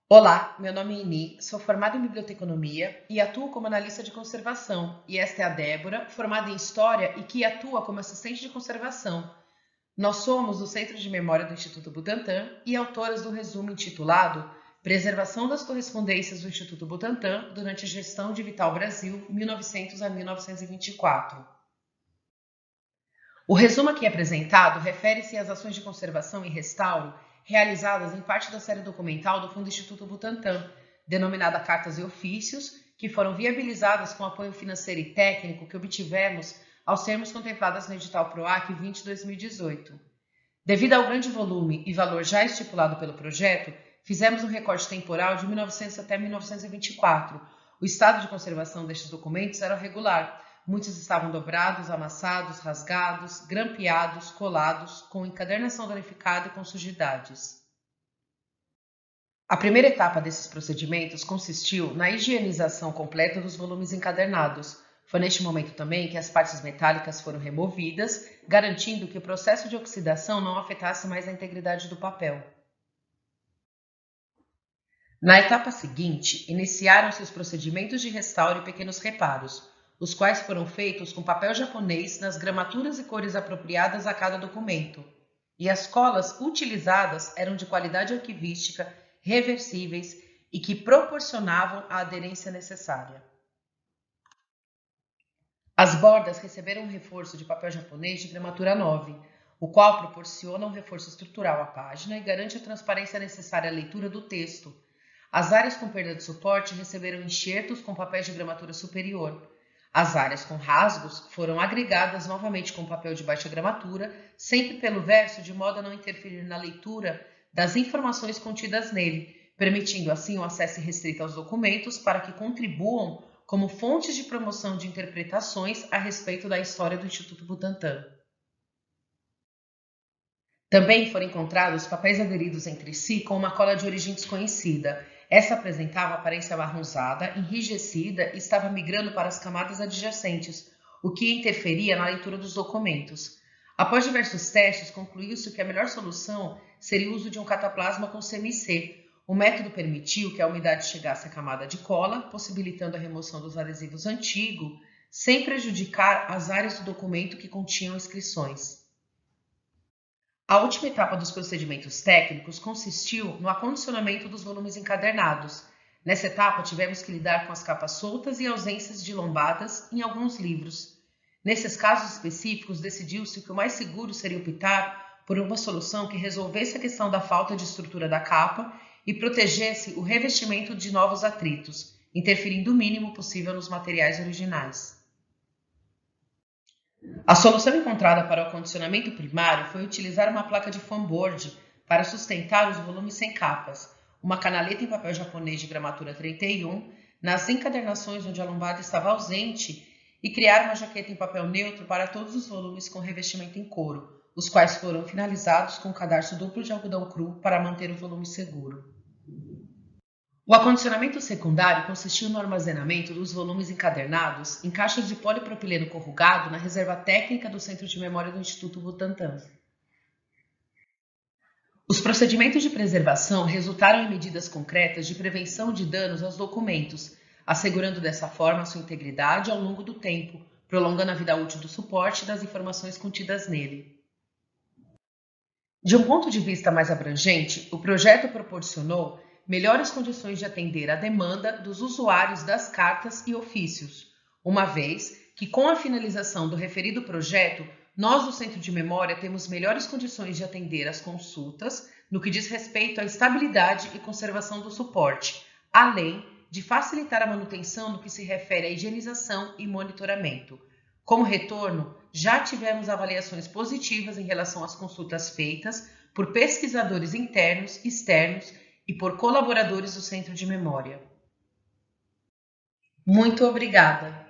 Olá, meu nome é Ini, sou formada em biblioteconomia e atuo como analista de conservação. E esta é a Débora, formada em História e que atua como assistente de conservação. Nós somos do Centro de Memória do Instituto Butantan e autoras do resumo intitulado Preservação das Correspondências do Instituto Butantan durante a gestão de Vital Brasil, 1900 a 1924. O resumo aqui apresentado refere-se às ações de conservação e restauro realizadas em parte da série documental do Fundo Instituto Butantan, denominada Cartas e Ofícios, que foram viabilizadas com apoio financeiro e técnico que obtivemos ao sermos contempladas no edital PROAC 20-2018. Devido ao grande volume e valor já estipulado pelo projeto, fizemos um recorte temporal de 1900 até 1924. O estado de conservação destes documentos era regular. Muitos estavam dobrados, amassados, rasgados, grampeados, colados, com encadernação danificada e com sujidades. A primeira etapa desses procedimentos consistiu na higienização completa dos volumes encadernados. Foi neste momento também que as partes metálicas foram removidas, garantindo que o processo de oxidação não afetasse mais a integridade do papel. Na etapa seguinte, iniciaram-se os procedimentos de restauro e pequenos reparos, os quais foram feitos com papel japonês nas gramaturas e cores apropriadas a cada documento, e as colas utilizadas eram de qualidade arquivística, reversíveis e que proporcionavam a aderência necessária. As bordas receberam um reforço de papel japonês de gramatura 9, o qual proporciona um reforço estrutural à página e garante a transparência necessária à leitura do texto. As áreas com perda de suporte receberam enxertos com papéis de gramatura superior. As áreas com rasgos foram agregadas novamente com papel de baixa gramatura, sempre pelo verso, de modo a não interferir na leitura das informações contidas nele, permitindo assim o acesso restrito aos documentos para que contribuam como fontes de promoção de interpretações a respeito da história do Instituto Butantan. Também foram encontrados papéis aderidos entre si com uma cola de origem desconhecida. Essa apresentava aparência amarronzada, enrijecida e estava migrando para as camadas adjacentes, o que interferia na leitura dos documentos. Após diversos testes, concluiu-se que a melhor solução seria o uso de um cataplasma com CMC. O método permitiu que a umidade chegasse à camada de cola, possibilitando a remoção dos adesivos antigos, sem prejudicar as áreas do documento que continham inscrições. A última etapa dos procedimentos técnicos consistiu no acondicionamento dos volumes encadernados. Nessa etapa, tivemos que lidar com as capas soltas e ausências de lombadas em alguns livros. Nesses casos específicos, decidiu-se que o mais seguro seria optar por uma solução que resolvesse a questão da falta de estrutura da capa e protegesse o revestimento de novos atritos, interferindo o mínimo possível nos materiais originais. A solução encontrada para o acondicionamento primário foi utilizar uma placa de foamboard para sustentar os volumes sem capas, uma canaleta em papel japonês de gramatura 31, nas encadernações onde a lombada estava ausente, e criar uma jaqueta em papel neutro para todos os volumes com revestimento em couro, os quais foram finalizados com um cadarço duplo de algodão cru para manter o volume seguro. O acondicionamento secundário consistiu no armazenamento dos volumes encadernados em caixas de polipropileno corrugado na reserva técnica do Centro de Memória do Instituto Butantan. Os procedimentos de preservação resultaram em medidas concretas de prevenção de danos aos documentos, assegurando dessa forma sua integridade ao longo do tempo, prolongando a vida útil do suporte e das informações contidas nele. De um ponto de vista mais abrangente, o projeto proporcionou melhores condições de atender à demanda dos usuários das cartas e ofícios, uma vez que, com a finalização do referido projeto, nós do Centro de Memória temos melhores condições de atender às consultas no que diz respeito à estabilidade e conservação do suporte, além de facilitar a manutenção no que se refere à higienização e monitoramento. Como retorno, já tivemos avaliações positivas em relação às consultas feitas por pesquisadores internos, externos e por colaboradores do Centro de Memória. Muito obrigada!